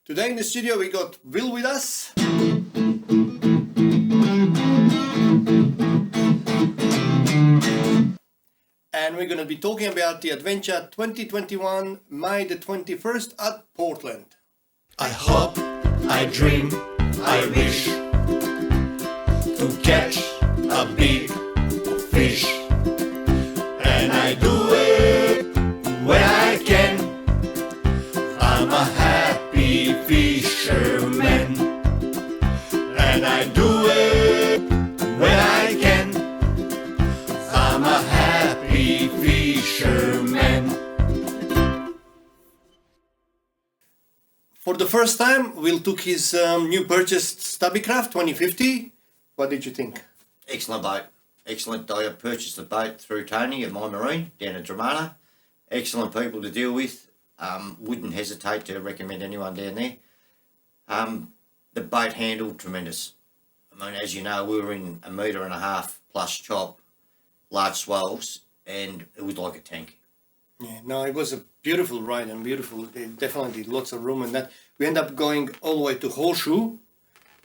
Today in the studio we got Will with us. And we're going to be talking about the Adventure 2021, May the 21st at Portland. I hope, I dream, I wish to catch a big fish, and I do it when I can. I'm a happy fisherman, and I do it when I can. I'm a happy fisherman. For the first time, Will took his new purchased Stubbycraft 2050. What did you think? Excellent boat. Excellent. I purchased the boat through Tony at My Marine down at Dramana. Excellent people to deal with. Wouldn't hesitate to recommend anyone down there. The boat handled tremendous. I mean, as you know, we were in 1.5 metre plus chop, large swells, and it was like a tank. Yeah, no, it was a beautiful ride and beautiful, definitely lots of room and that. We ended up going all the way to Horseshoe,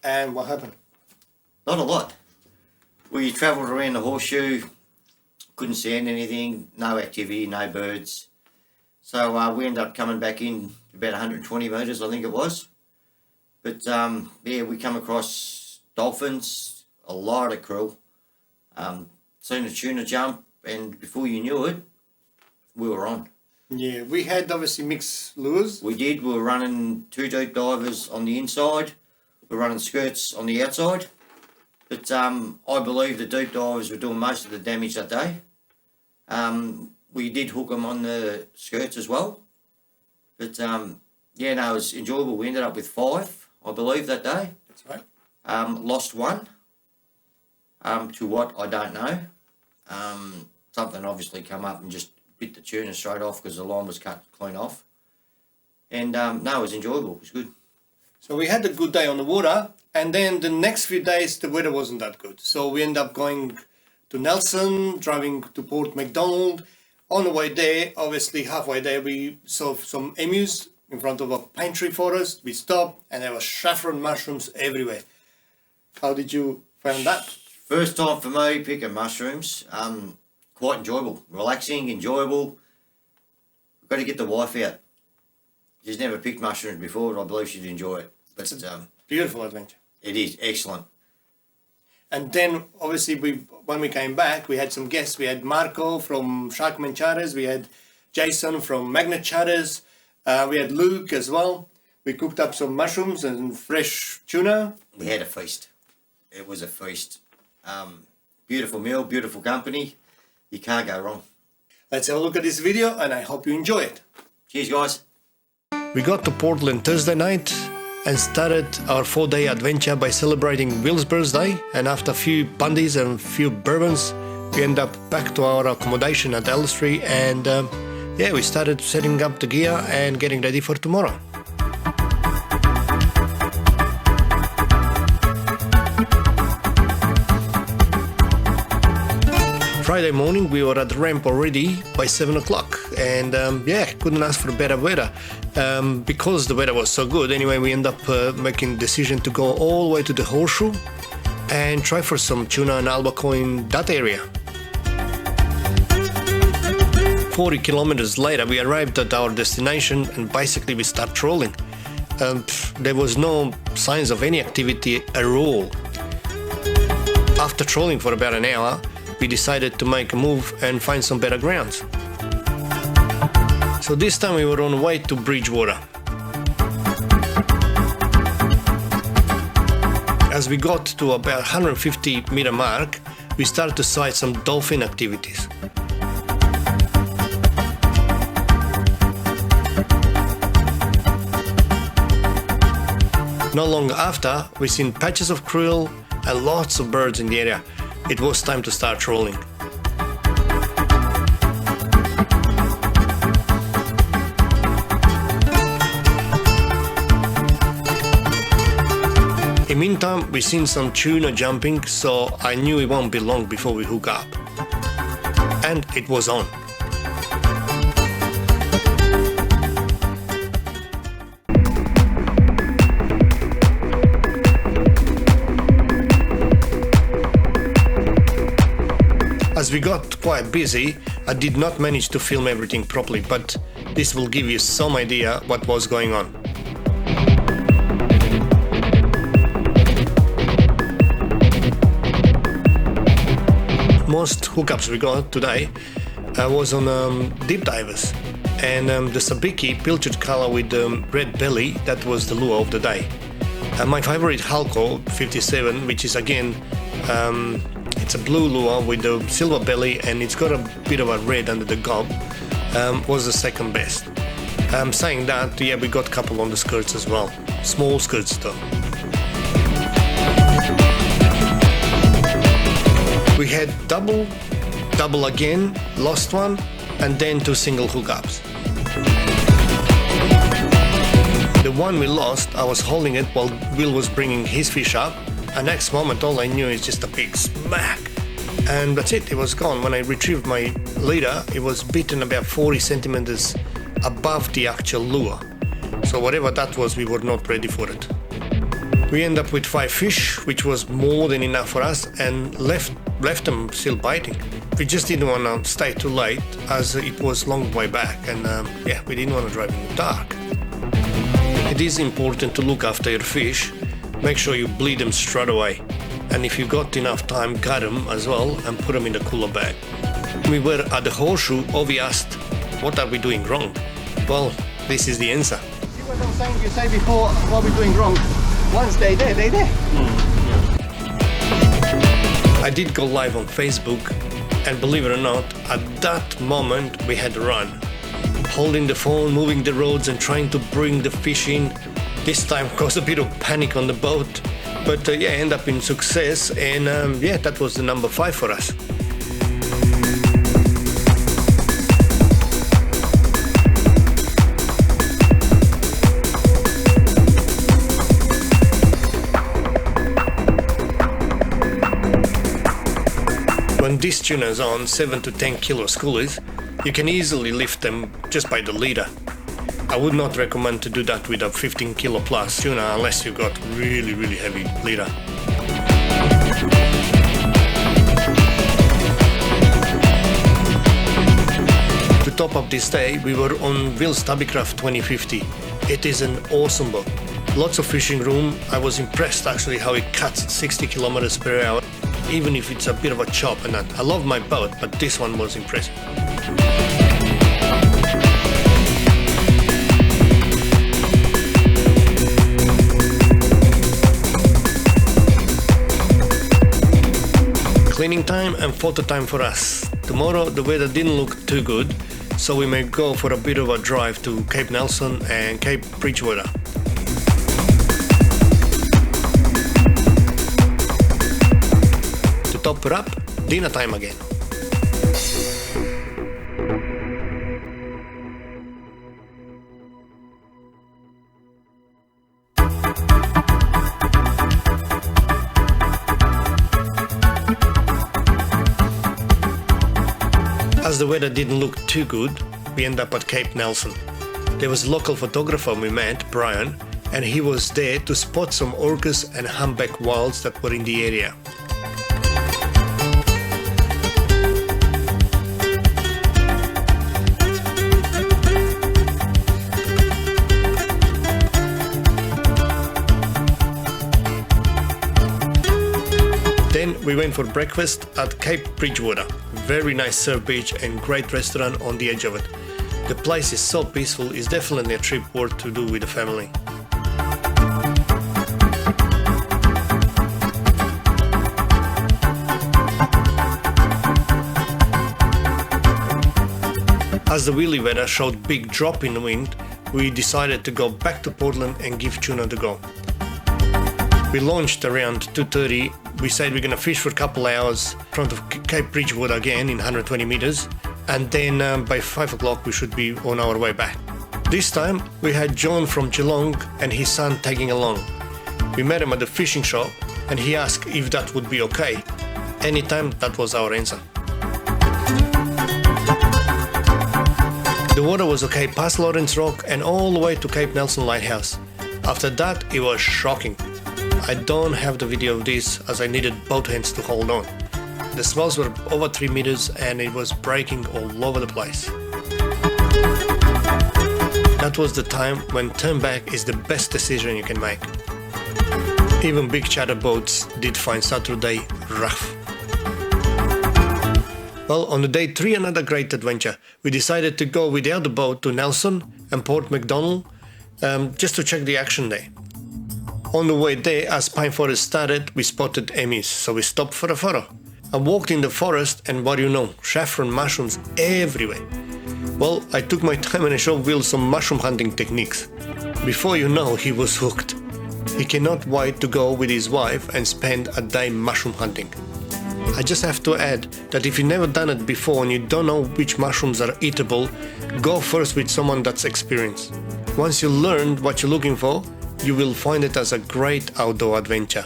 and what happened? Not a lot. We travelled around the Horseshoe, couldn't see anything, no activity, no birds. So we ended up coming back in about 120 metres, I think it was. But yeah, we come across dolphins, a lot of krill, seen a tuna jump, and before you knew it, we were on. Yeah, we had obviously mixed lures. We did. We were running 2 deep divers on the inside. We were running skirts on the outside. But I believe the deep divers were doing most of the damage that day. We did hook them on the skirts as well. But yeah, no, it was enjoyable. We ended up with 5, I believe, that day. That's right. Lost 1. To what, I don't know. Something obviously come up and just bit the tuna straight off because the line was cut clean off. And no, it was enjoyable. It was good. So we had a good day on the water, and then the next few days the weather wasn't that good. So we ended up going to Nelson, driving to Port MacDonnell. On the way there, obviously halfway there, we saw some emus in front of a pine tree forest. We stopped, and there were saffron mushrooms everywhere. How did you find that? First time for me picking mushrooms. Quite enjoyable, relaxing, enjoyable. We've got to get the wife out. She's never picked mushrooms before, but I believe she'd enjoy it. But It's a beautiful adventure. it is excellent. And then, obviously, when we came back, we had some guests. We had Marco from Sharkman Charters. We had Jason from Magnet Charters. We had Luke as well. We cooked up some mushrooms and fresh tuna. We had a feast. It was a feast. Beautiful meal, beautiful company. You can't go wrong. Let's have a look at this video, and I hope you enjoy it. Cheers, guys. We got to Portland Thursday night and started our 4-day adventure by celebrating Will's birthday, and after a few bundies and a few bourbons, we end up back to our accommodation at Elstree, and yeah, we started setting up the gear and getting ready for tomorrow. Friday morning we were at the ramp already by 7 o'clock, and yeah, couldn't ask for better weather. Because the weather was so good, anyway, we ended up making the decision to go all the way to the Horseshoe and try for some tuna and albacore in that area. 40 kilometers later we arrived at our destination, and basically we start trolling. There was no signs of any activity at all. After trolling for about an hour, we decided to make a move and find some better grounds. So this time we were on the way to Bridgewater. As we got to about 150 meter mark, we started to sight some dolphin activities. Not long after, we seen patches of krill and lots of birds in the area. It was time to start trolling. In the meantime, we seen some tuna jumping, so I knew it won't be long before we hook up. And it was on. As we got quite busy, I did not manage to film everything properly, but this will give you some idea what was going on. Most hookups we got today was on deep divers, and the sabiki pilchard color with the red belly, that was the lure of the day. My favorite Halco 57, which is again it's a blue lure with the silver belly and it's got a bit of a red under the gob, was the second best. Saying that, yeah, we got a couple on the skirts as well, small skirts though. We had double again, lost one, and then 2 single hookups. The one we lost, I was holding it while Will was bringing his fish up, and next moment all I knew is just a big smack. And that's it was gone. When I retrieved my leader, it was bitten about 40 centimeters above the actual lure. So whatever that was, we were not ready for it. We end up with 5 fish, which was more than enough for us, and left them still biting. We just didn't want to stay too late, as it was long way back, and yeah, we didn't want to drive in the dark. It is important to look after your fish. Make sure you bleed them straight away, and if you got enough time, gut them as well and put them in the cooler bag. We were at the horseshoe, Ovi asked, what are we doing wrong? Well, this is the answer. See what I'm saying? You say before, what we're doing wrong. Once they're there, they're there. I did go live on Facebook, and believe it or not, at that moment we had to run. Holding the phone, moving the rods and trying to bring the fish in. This time caused a bit of panic on the boat, but yeah, end up in success, and yeah, that was the number 5 for us. When these tunas are on 7 to 10 kilo schoolies, you can easily lift them just by the leader. I would not recommend to do that with a 15 kilo plus tuna unless you got really heavy leader. To top up this day, we were on Will's Tubbycraft 2050. It is an awesome boat. Lots of fishing room. I was impressed actually how it cuts 60 kilometers per hour. Even if it's a bit of a chop and that. I love my boat, but this one was impressive. Cleaning time and photo time for us. Tomorrow the weather didn't look too good, so we may go for a bit of a drive to Cape Nelson and Cape Bridgewater. To top it up, dinner time again. As the weather didn't look too good, we ended up at Cape Nelson. There was a local photographer we met, Brian, and he was there to spot some orcas and humpback whales that were in the area. Then we went for breakfast at Cape Bridgewater. Very nice surf beach and great restaurant on the edge of it. The place is so peaceful, it's definitely a trip worth to do with the family. As the wheelie weather showed big drop in the wind, we decided to go back to Portland and give tuna a go. We launched around 2:30. We said we're going to fish for a couple hours in front of Cape Bridgewater again in 120 meters, and then by 5 o'clock we should be on our way back. This time we had John from Geelong and his son tagging along. We met him at the fishing shop and he asked if that would be okay. Anytime, that was our answer. The water was okay past Lawrence Rock and all the way to Cape Nelson Lighthouse. After that, it was shocking. I don't have the video of this as I needed both hands to hold on. The swells were over 3 meters and it was breaking all over the place. That was the time when turn back is the best decision you can make. Even big charter boats did find Saturday rough. Well, on the day 3, another great adventure. We decided to go with the other boat to Nelson and Port MacDonnell just to check the action there. On the way there, as pine forest started, we spotted emies, so we stopped for a photo. I walked in the forest and what do you know, saffron mushrooms everywhere. Well, I took my time and I showed Will some mushroom hunting techniques. Before you know, he was hooked. He cannot wait to go with his wife and spend a day mushroom hunting. I just have to add that if you've never done it before and you don't know which mushrooms are eatable, go first with someone that's experienced. Once you learn what you're looking for, you will find it as a great outdoor adventure.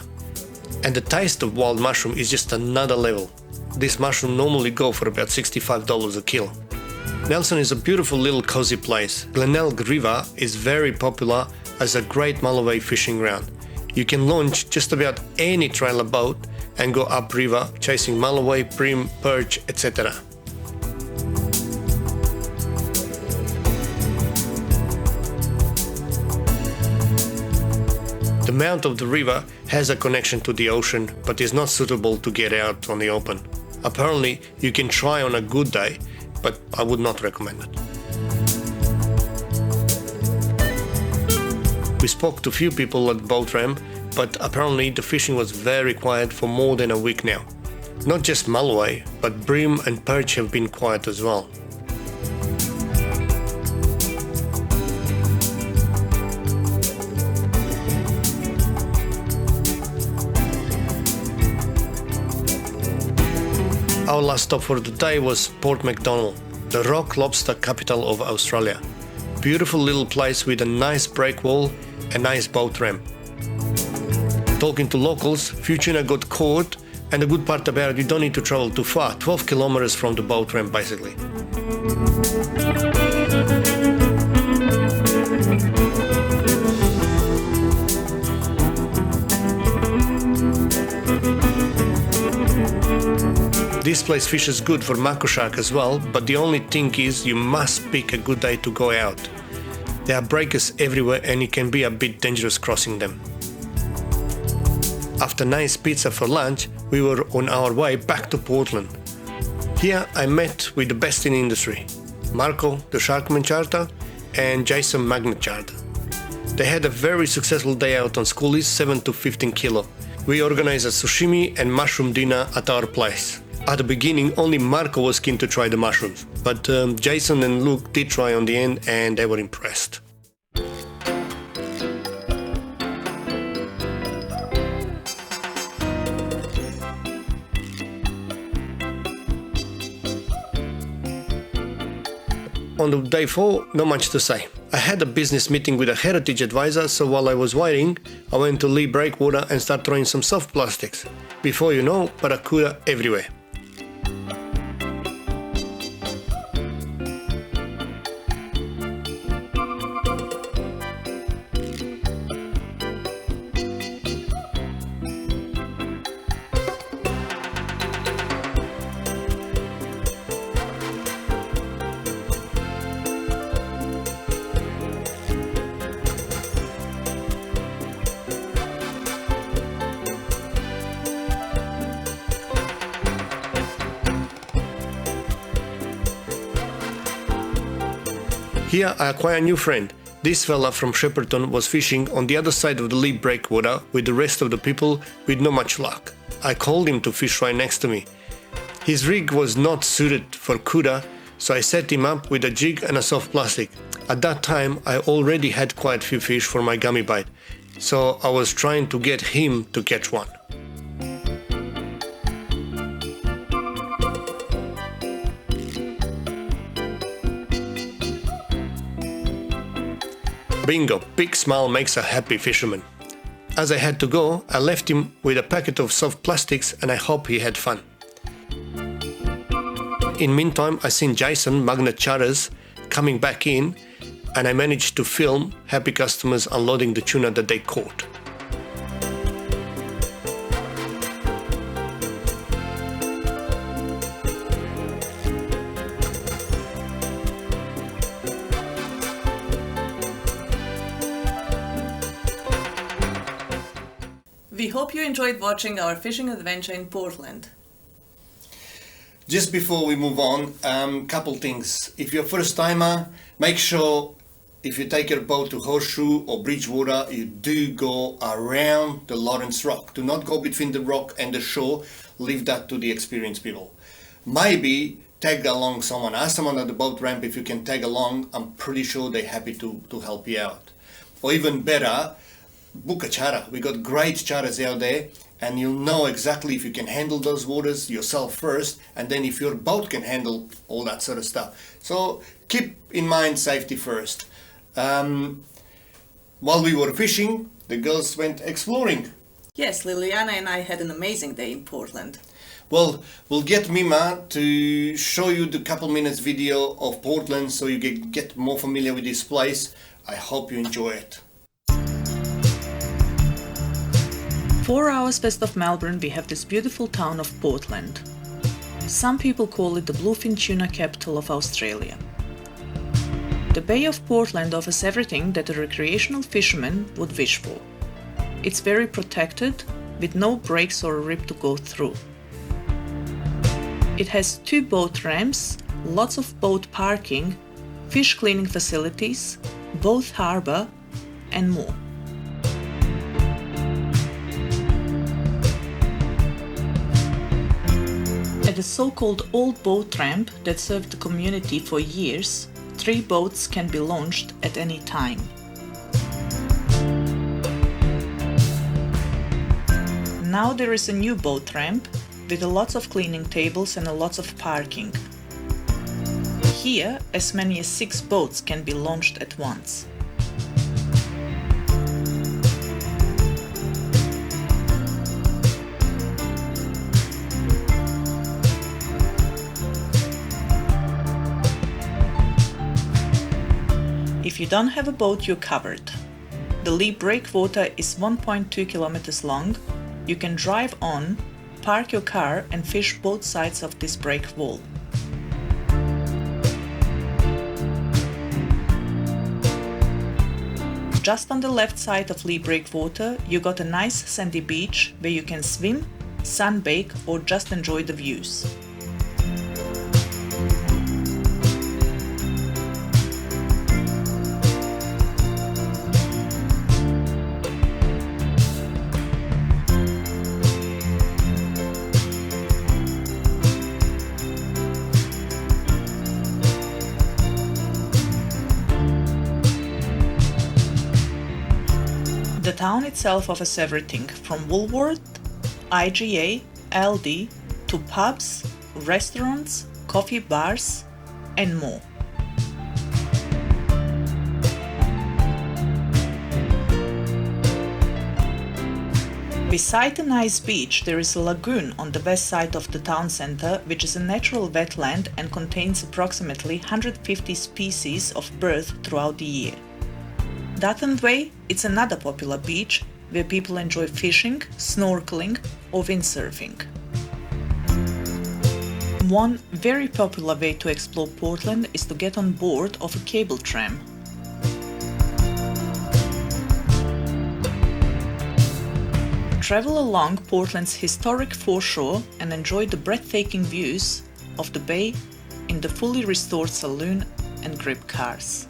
And the taste of wild mushroom is just another level. This mushroom normally go for about $65 a kilo. Nelson is a beautiful little cozy place. Glenelg River is very popular as a great Mulloway fishing ground. You can launch just about any trailer boat and go upriver chasing Mulloway, bream, perch, etc. The mouth of the river has a connection to the ocean but is not suitable to get out on the open. Apparently you can try on a good day, but I would not recommend it. We spoke to few people at boat ramp, but apparently the fishing was very quiet for more than a week now. Not just Mulloway, but bream and perch have been quiet as well. Our last stop for the day was Port MacDonnell, the rock lobster capital of Australia. Beautiful little place with a nice break wall and nice boat ramp. Talking to locals, few tuna got caught, and the good part about it, you don't need to travel too far, 12 kilometers from the boat ramp basically. This place fishes good for mako shark as well, but the only thing is you must pick a good day to go out. There are breakers everywhere and it can be a bit dangerous crossing them. After nice pizza for lunch, we were on our way back to Portland. Here I met with the best in the industry, Marco, the Sharkman charter, and Jason Magnet charter. They had a very successful day out on schoolies, 7 to 15 kilo. We organized a sushimi and mushroom dinner at our place. At the beginning, only Marco was keen to try the mushrooms, but Jason and Luke did try on the end and they were impressed. On the day 4, not much to say. I had a business meeting with a heritage advisor, so while I was waiting, I went to Lee Breakwater and started throwing some soft plastics. Before you know, barracuda everywhere. Here I acquired a new friend. This fella from Shepparton was fishing on the other side of the Lee Breakwater with the rest of the people with not much luck. I called him to fish right next to me. His rig was not suited for cuda, so I set him up with a jig and a soft plastic. At that time I already had quite a few fish for my gummy bite, so I was trying to get him to catch one. Bingo, big smile makes a happy fisherman. As I had to go, I left him with a packet of soft plastics and I hope he had fun. In meantime, I seen Jason, Magnet Charters, coming back in and I managed to film happy customers unloading the tuna that they caught. hope you enjoyed watching our fishing adventure in Portland. Just before we move on, couple things. If you're a first timer, make sure if you take your boat to Horseshoe or Bridgewater, you do go around the Lawrence Rock. Do not go between the rock and the shore. Leave that to the experienced people. Maybe tag along someone. Ask someone at the boat ramp if you can tag along. I'm pretty sure they're happy to help you out. Or even better, book a charter. We got great charters out there, and you'll know exactly if you can handle those waters yourself first, and then if your boat can handle all that sort of stuff. So keep in mind safety first. While we were fishing, the girls went exploring. Yes, Liliana and I had an amazing day in Portland. Well, we'll get Mima to show you the couple minutes video of Portland so you get more familiar with this place. I hope you enjoy it. 4 hours west of Melbourne we have this beautiful town of Portland. Some people call it the bluefin tuna capital of Australia. The Bay of Portland offers everything that a recreational fisherman would wish for. It's very protected, with no breaks or a rip to go through. It has 2 boat ramps, lots of boat parking, fish cleaning facilities, boat harbour, and more. At the so-called old boat ramp that served the community for years, 3 boats can be launched at any time. Now there is a new boat ramp with lots of cleaning tables and lots of parking. Here, as many as 6 boats can be launched at once. If you don't have a boat, you're covered. The Lee breakwater is 1.2 kilometers long. You can drive on, park your car and fish both sides of this break wall. Just on the left side of Lee breakwater, you got a nice sandy beach where you can swim, sunbake or just enjoy the views. The town itself offers everything from Woolworth, IGA, Aldi to pubs, restaurants, coffee bars, and more. Beside the nice beach, there is a lagoon on the west side of the town center, which is a natural wetland and contains approximately 150 species of birds throughout the year. Dutton Way, it's another popular beach where people enjoy fishing, snorkeling or windsurfing. One very popular way to explore Portland is to get on board of a cable tram. Travel along Portland's historic foreshore and enjoy the breathtaking views of the bay in the fully restored saloon and grip cars.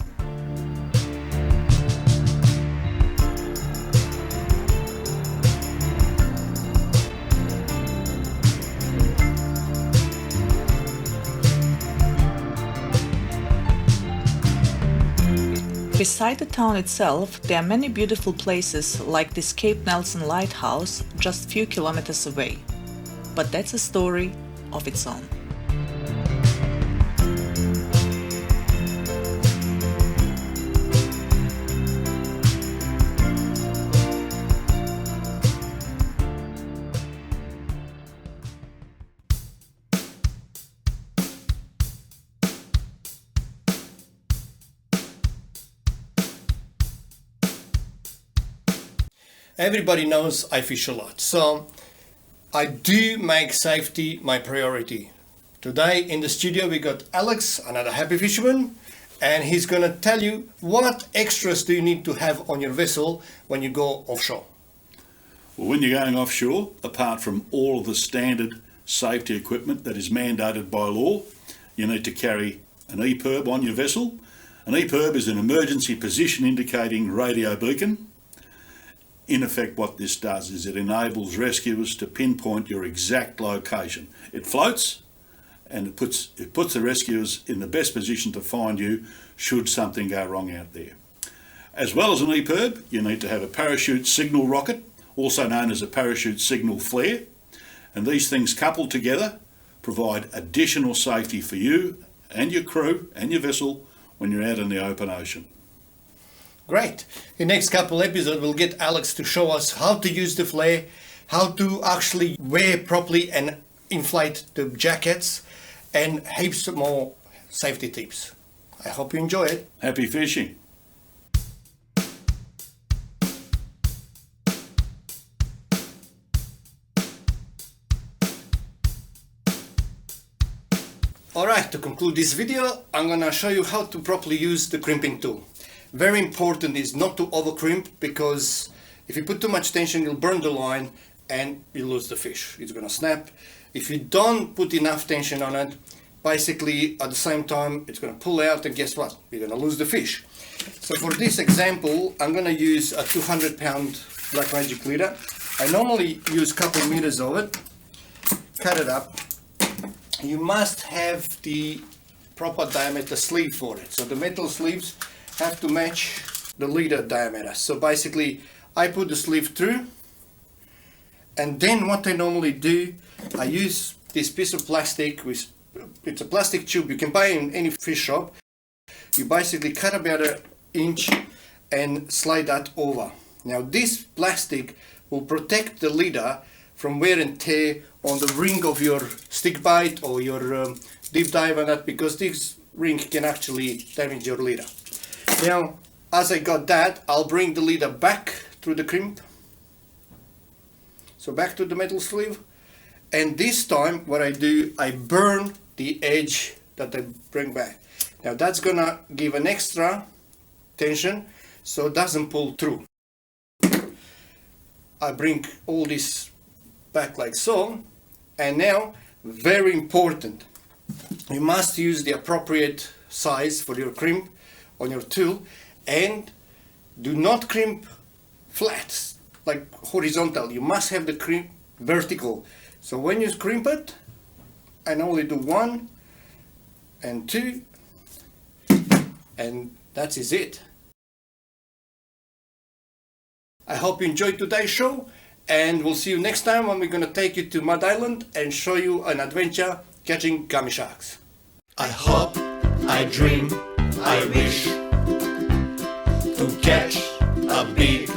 Beside the town itself, there are many beautiful places like this Cape Nelson lighthouse just few kilometers away. But that's a story of its own. Everybody knows I fish a lot, so I do make safety my priority. Today in the studio we got Alex, another happy fisherman, and he's gonna tell you what extras do you need to have on your vessel when you go offshore. Well, when you're going offshore, apart from all of the standard safety equipment that is mandated by law, you need to carry an EPIRB on your vessel. An EPIRB is an emergency position indicating radio beacon. In effect, what this does is it enables rescuers to pinpoint your exact location. It floats and it puts the rescuers in the best position to find you should something go wrong out there. As well as an EPIRB, you need to have a parachute signal rocket, also known as a parachute signal flare, and these things coupled together provide additional safety for you and your crew and your vessel when you're out in the open ocean. Great. In the next couple episodes, we'll get Alex to show us how to use the flare, how to actually wear properly and inflate the jackets, and heaps more safety tips. I hope you enjoy it. Happy fishing. Alright, to conclude this video, I'm gonna show you how to properly use the crimping tool. Very important is not to over crimp, because if you put too much tension, you'll burn the line and you lose the fish. It's gonna snap. If you don't put enough tension on it, basically at the same time it's gonna pull out, and guess what? You're gonna lose the fish. So for this example, I'm gonna use a 200-pound Black Magic leader. I normally use a couple meters of it, cut it up. You must have the proper diameter sleeve for it. So the metal sleeves have to match the leader diameter. So basically I put the sleeve through, and then what I normally do, I use this piece of plastic, it's a plastic tube you can buy in any fish shop. You basically cut about an inch and slide that over. Now this plastic will protect the leader from wear and tear on the ring of your stick bite or your deep dive and that, because this ring can actually damage your leader. Now, as I got that, I'll bring the leader back through the crimp. So back to the metal sleeve. And this time, what I do, I burn the edge that I bring back. Now that's gonna give an extra tension so it doesn't pull through. I bring all this back like so, and now, very important, you must use the appropriate size for your crimp on your tool, and do not crimp flat, like horizontal. You must have the crimp vertical. So when you crimp it, I normally do 1 and 2, and that is it. I hope you enjoyed today's show, and we'll see you next time when we're going to take you to Mud Island and show you an adventure catching gummy sharks. I hope, I dream, I wish to catch a big